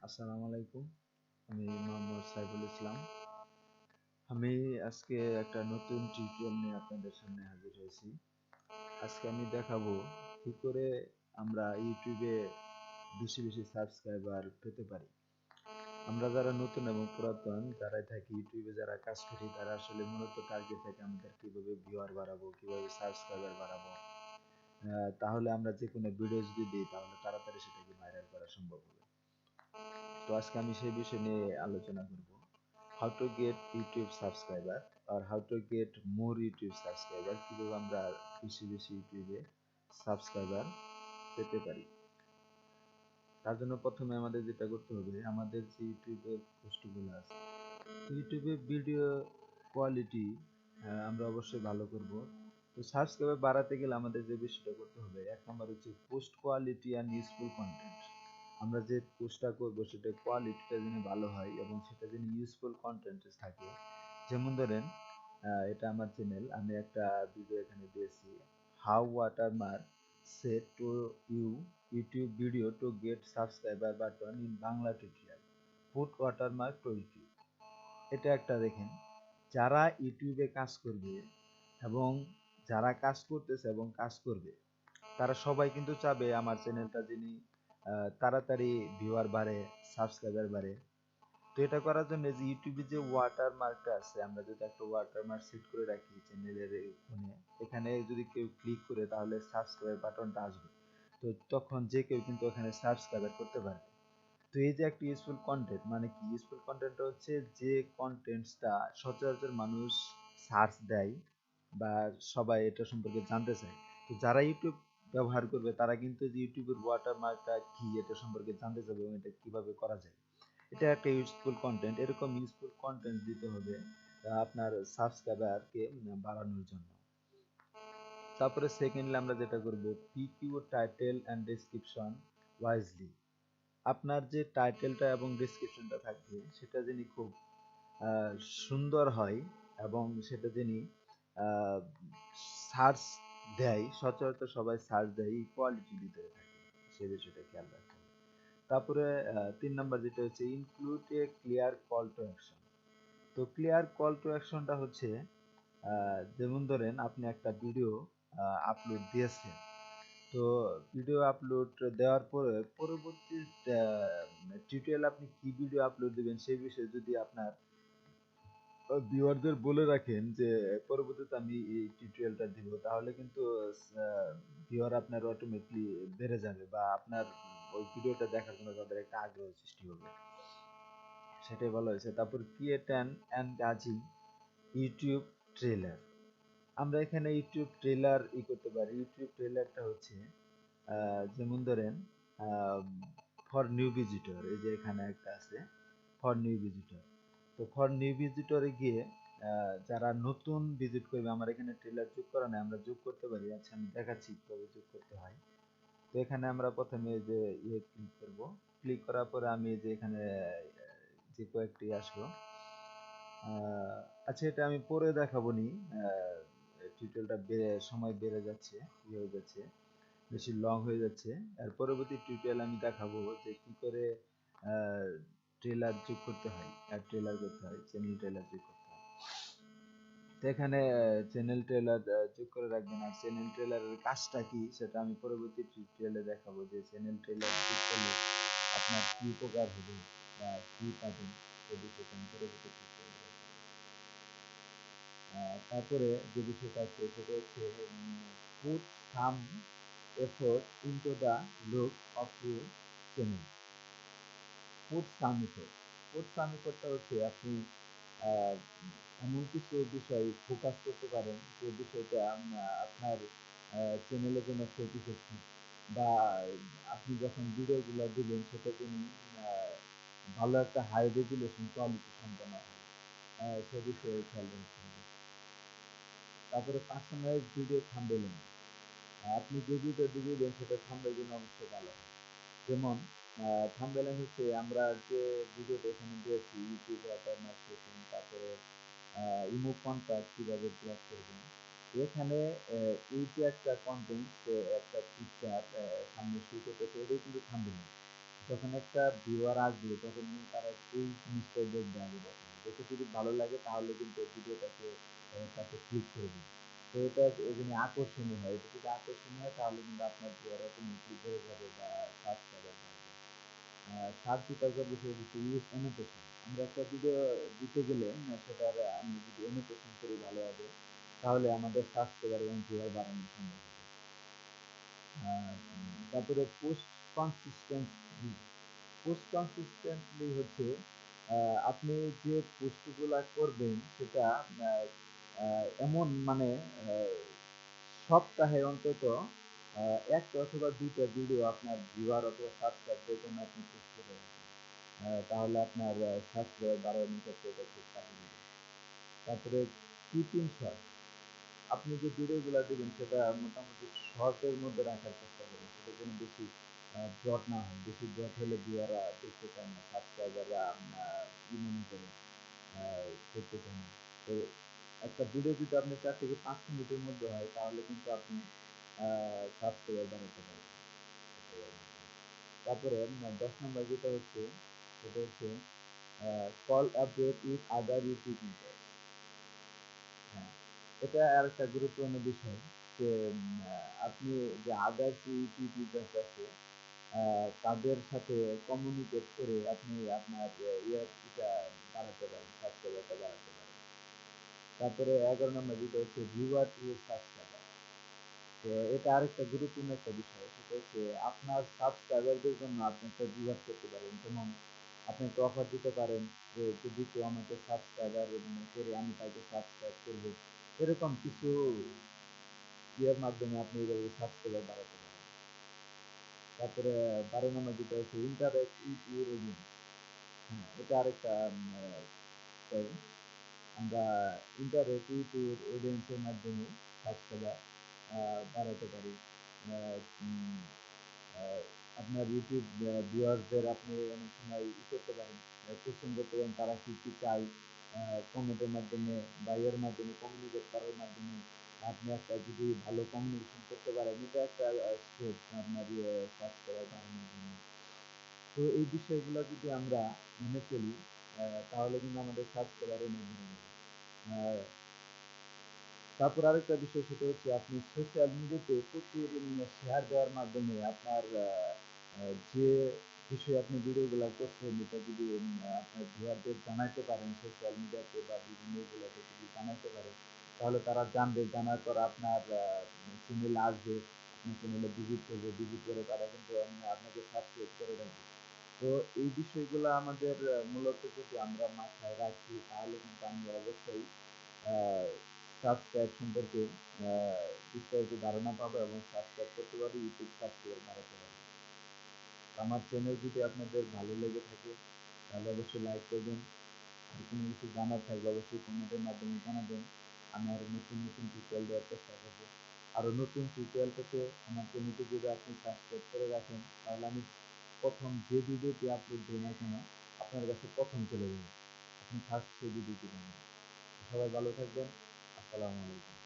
আসসালামু আলাইকুম। আমি মোহাম্মদ সাইফুল ইসলাম। আমি আজকে একটা নতুন টিউটোরিয়াল নিয়ে আপনাদের সামনে হাজির হয়েছি। আজকে আমি দেখাবো কি করে আমরা ইউটিউবে বেশি বেশি সাবস্ক্রাইবার পেতে পারি। আমরা যারা নতুন এবং পুরাতন যারাই থাকি ইউটিউবে যারা কাজ করি তারা আসলে মূলত টার্গেট থাকে আমাদের কিভাবে ভিউয়ার বাড়াবো, কিভাবে সাবস্ক্রাইবার বাড়াবো। তাহলে আমরা যে কোনো ভিডিও যদি দিই তাহলে তাড়াতাড়ি সেটাকে ভাইরাল করা সম্ভব হবে। তো আজকে আমি সেই বিষয় নিয়ে আলোচনা করব। How to get YouTube subscriber আর how to get more YouTube subscriber, কিভাবে আমরা বেশি বেশি ইউটিউবে সাবস্ক্রাইবার পেতে পারি। তার জন্য প্রথমে আমাদের যেটা করতে হবে, আমাদের যে ইউটিউবের পোস্টগুলো আছে ইউটিউবে ভিডিও কোয়ালিটি আমরা অবশ্যই ভালো করব। তো সাবস্ক্রাইবার বাড়াতে গেলে আমাদের যে বিষয়টা করতে হবে, এক নম্বর হচ্ছে post quality and useful content. আমরা যে পোস্টটা করবো সেটা কোয়ালিটিটা যেন ভালো হয় এবং সেটা যেন ইউজফুল কন্টেন্ট থাকে। যেমন ধরেন এটা আমার চ্যানেল, আমি একটা ভিডিও এখানে দিয়েছি, how watermark set to you YouTube video to get subscriber button in Bangla tutorial put watermark to YouTube. এটা একটা দেখেন, যারা ইউটিউবে কাজ করবে এবং যারা কাজ করতেছে এবং কাজ করবে তারা সবাই কিন্তু চাবে আমার চ্যানেলটা যিনি তাড়াতাড়ি ভিউয়ার বাড়ে, সাবস্ক্রাইবার বাড়ে। তো এটা করার জন্য যে ইউটিউবে যে ওয়াটারমার্কটা আছে, আমরা যদি একটা ওয়াটারমার্ক সেট করে রাখি চ্যানেলের কোণে, এখানে যদি কেউ ক্লিক করে তাহলে সাবস্ক্রাইব বাটনটা আসবে। তো তখন যে কেউ কিন্তু ওখানে সাবস্ক্রাইব করতে পারবে। তো এই যে একটা ইউজফুল কন্টেন্ট, মানে কি ইউজফুল কন্টেন্টটা হচ্ছে যে কন্টেন্টসটা সচরাচর মানুষ সার্চ দেয় বা সবাই এটা সম্পর্কে জানতে চায়। তো যারা ইউটিউব ব্যবহার করবে তারা কিন্তু যে ইউটিউবের ওয়াটারমার্কটা কি এটা সম্পর্কে জানতে চাবে এবং এটা কিভাবে করা যায়। এটা একটা ইউজফুল কন্টেন্ট। এরকম ইউজফুল কন্টেন্ট দিতে হবে আপনার সাবস্ক্রাইবারকে বাড়ানোর জন্য। তারপরে সেকেন্ডলি আমরা যেটা করব, pick your title and description wisely. আপনার যে টাইটেলটা এবং ডেসক্রিপশনটা থাকবে সেটা যিনি খুব আহ, সুন্দর হয় এবং সেটা যিনি সার্চ দেয়, সচরাচর সবাই সার্চ দেয় এই কোয়ালিটির ভিতরে থাকে, সেই বিষয়টা খেয়াল রাখতে হবে। তারপরে 3 নম্বর যেটা হচ্ছে include A clear call to action. তো ক্লিয়ার কল টু অ্যাকশনটা হচ্ছে যেমন ধরেন আপনি একটা ভিডিও আপলোড দিয়েছেন। তো ভিডিও আপলোড দেওয়ার পরে পরবর্তী টিউটোরিয়াল আপনি কি ভিডিও আপলোড দিবেন সেই বিষয়ে যদি আপনার ভিউয়ারদের বলে রাখেন যে পরবর্তীতে আমি এই টিউটোরিয়ালটা দিব, তাহলে কিন্তু ভিউয়ার আপনার অটোমেটিকলি বেড়ে যাবে বা আপনার ওই ভিডিওটা দেখার জন্য তাদের একটা আগ্রহ সৃষ্টি হবে। সেটাই বলা হয়েছে। তারপর create an engaging YouTube trailer. আমরা এখানে ইউটিউব ট্রেলার করতে পারি। ইউটিউব ট্রেলারটা হচ্ছে যেমন ধরেন ফর নিউ ভিজিটর, এই যে এখানে একটা আছে ফর নিউ ভিজিটর। তো ফর নিউ ভিজিটরে গিয়ে যারা নতুন ভিজিট করবে, আমার এখানে ট্রেলার যোগ করা নাই, আমরা যোগ করতে পারি। আচ্ছা আমি দেখাচ্ছি কিভাবে যোগ করতে হয়। তো এখানে আমরা প্রথমে যে ক্লিক করব, ক্লিক করার পরে আমি যে এখানে যে কয়েকটি আসলো, আচ্ছা এটা আমি পরে দেখাবো নি। টিউটোরিয়ালটা সময় বেড়ে যাচ্ছে, কি হয়ে যাচ্ছে, বেশি লং হয়ে যাচ্ছে। আর পরবর্তী টিউটোরিয়াল আমি দেখাবো যে কি করে ট্রেলার যোগ করতে হয় আর ট্রেলার করতে হয়, চ্যানেল ট্রেলার যোগ করতে হয়। তো এখানে চ্যানেল ট্রেলার যোগ করে রাখবেন। আর চ্যানেল ট্রেলারের কাজটা কি সেটা আমি পরবর্তী টিউটোরিয়ালে দেখাবো, যে চ্যানেল ট্রেলার যোগ করলে আপনার কি উপকার হবে বা কি পাবেন সেই বিষয়টা আমি পরবর্তী টিউটোরিয়ালে দেখাবো। তারপরে যে বিষয়টা আছে সেটা হচ্ছে put some effort into the look of your channel. Put some effort, put some এফোর্টটা হচ্ছে আপনি আহ, এমন কিছু বিষয় ফোকাস করতে পারেন যে বিষয়টা আপনার চ্যানেলের জন্য খুব ইফেক্টিভ, বা আপনি যখন ভিডিওগুলো দিবেন সেটা তিনি ভালো একটা হাই রেজুলেশন কোয়ালিটি সম্পন্ন হয়, সে বিষয়ে খেয়াল রাখতে হবে। তারপরে পার্সোনালাইজ ভিডিও থাম্বনেল, আপনি যে ভিডিও দিবেন সেটা থাম্বনেল জন্য অবশ্যই ভালো হয়। যেমন থাম্বনেল হচ্ছে আমরা যে ভিডিওটা এখানে দিয়েছি ইউটিউব ওয়াটারমার্ক সেশন, তারপরে ইমো কন্ট্যাক্ট কিভাবে ব্লক করবেন। এখানে এই যে একটা কন্টেন্ট, একটা পিকচার সামনে শো করতেছে, এটাই কিন্তু থাম্বনেল। যখন একটা ভিউয়ার আসবে তখন কিন্তু তারা এই জিনিসটাই দেখবে আগে প্রথমে। দেখে যদি ভালো লাগে তাহলে কিন্তু ভিডিওটাকে তাকে ক্লিক করে দিবে। তো এটা এজন্য আকর্ষণীয় হয়। এটা যদি আকর্ষণীয় হয় তাহলে কিন্তু আপনার ভিউয়ার অটোমেটিকলি বেড়ে যাবে বা সাবস্ক্রাইবার বাড়বে। সাত বিকল্পের বিষয় হচ্ছে ইউজ অ্যানোটেশন। আমরা একটা ভিডিও দিতে গেলে সেটার আমি যদি অ্যানোটেশন করি ভালোভাবে তাহলে আমাদের সাবস্ক্রাইবার এবং ভিউয়ার বাড়ানো সম্ভব হবে। তারপরে পোস্ট কনসিস্টেন্সি। পোস্ট কনসিস্টেন্টলি হচ্ছে আপনি যে পোস্টগুলা করবেন সেটা আহ, এমন মানে আহ, সপ্তাহে অন্তত একটা অথবা দুইটা ভিডিও আপনার ভিউয়ার অথবা সাবস্ক্রাইবের জন্য আপনি পোস্ট করে রাখেন। তাহলে আপনার সাবস্ক্রাইবার বাড়ানোর ক্ষেত্রে এটা খুব কাজে দেবে। তারপরে কিপিং শর্ট। আপনি যে ভিডিওগুলো দিবেন সেটা মোটামুটি শর্টের মধ্যে রাখার চেষ্টা করবেন, সেটা যেন বেশি ব্রড না হয়। বেশি ব্রড হলে ভিউয়াররা দেখতে চায় না, সাবস্ক্রাইবাররা কি মনে করে দেখতে চায় না। তো একটা ভিডিও যদি আপনি 4 থেকে 5 মিনিটের মধ্যে হয় তাহলে কিন্তু আপনি সাবস্ক্রাইবার বাড়াতে পারবেন। তারপরে 10 নম্বর যেটা হচ্ছে সেটা হচ্ছে call update with other YouTube users. হ্যাঁ, এটা আরেকটা গুরুত্বপূর্ণ বিষয় যে আপনি যে আদার্স ইউটিউব ইউজার্স আছে তাদের সাথে কমিউনিকেট করে আপনি আপনার এটা বাড়াতে পারেন, সাবস্ক্রাইবারটা বাড়াতে পারেন। তারপরে 11 নম্বর যেটা হচ্ছে ভিউয়ার টু সাবস্ক্রাইবার। তো এটা আরেকটা গুরুত্বপূর্ণ একটা বিষয়, সেটা হচ্ছে আপনার সাবস্ক্রাইবারদের জন্য আপনি একটা রিওয়ার্ড করতে পারেন। যেমন আপনি একটা অফার দিতে পারেন যে যদি কেউ আমাকে সাবস্ক্রাইবার করে আমি তাকে সাবস্ক্রাইব করবো, এরকম কিছু ইয়ের মাধ্যমে আপনি এইভাবে সাবস্ক্রাইবার বাড়াতে পারেন। তারপরে 12 নম্বর যেটা হচ্ছে ইন্টারেক্ট উইথ ইউর অডিয়েন্স। হ্যাঁ, এটা আরেকটা পয়েন্ট। আমরা ইন্টারেক্ট উইথ ইউর অডিয়েন্সের মাধ্যমে সাবস্ক্রাইবার বাড়াতে পারি। আহ, উম, আহ, আপনার ইউটিউব ভিউয়ারদের আপনি অনেক সময় করতে পারেন, কোশ্চেন করতে পারেন তারা কি কি চাই, কমেন্টের মাধ্যমে বা এর মাধ্যমে কমিউনিকেট করার মাধ্যমে আপনি একটা যদি ভালো কমিউনিকেশন করতে পারেন এটা একটা স্টেপ আপনার সাবস্ক্রাইবার বাড়ানোর জন্য। তো এই বিষয়গুলো যদি আমরা মেনে চলি তাহলে কিন্তু আমাদের সাবস্ক্রাইবার অনেক বেড়ে যাবে। আহ, তারপর আরেকটা বিষয় সেটা হচ্ছে আপনি সোশ্যাল মিডিয়াতে প্রচুর শেয়ার দেওয়ার মাধ্যমে আপনার যে বিষয়ে আপনি ভিডিওগুলো করছেন এটা যদি আপনার ভিউয়ারদের জানাইতে পারেন সোশ্যাল মিডিয়াতে বা বিভিন্ন গুলোতে যদি জানাইতে পারেন তাহলে তারা জানবে, জানার পর আপনার চ্যানেলে আসবে, আপনার চ্যানেলে ভিজিট করবে, ভিজিট করে তারা কিন্তু আপনাকে সাবস্ক্রাইব করে রাখবে। তো এই বিষয়গুলো আমাদের মূলত যদি আমরা মাথায় রাখি তাহলে কিন্তু আমরা অবশ্যই সাবস্ক্রাইব সম্পর্কে বিস্তারিত ধারণা পাবো এবং সাবস্ক্রাইব করতে পারবো, ইউটিউব সাবস্ক্রাইব বাড়াতে পারবো। আমার চ্যানেল যদি আপনাদের ভালো লেগে থাকে তাহলে অবশ্যই লাইক করবেন। আর কোনো কিছু জানার থাকলে অবশ্যই কমেন্টের মাধ্যমে জানাবেন। আমি আরো নতুন নতুন টিউটোরিয়াল দেওয়ার চেষ্টা করবো। আরো নতুন টিউটোরিয়াল পেতে আমার চ্যানেলটি যদি আপনি সাবস্ক্রাইব করে রাখেন তাহলে আমি প্রথম যে ভিডিওটি আপলোড দিই না কেন আপনার কাছে প্রথম চলে যাবে, আপনি ফার্স্ট সেই ভিডিওটি পাবেন। সবাই ভালো থাকবেন। আসসালামু আলাইকুম।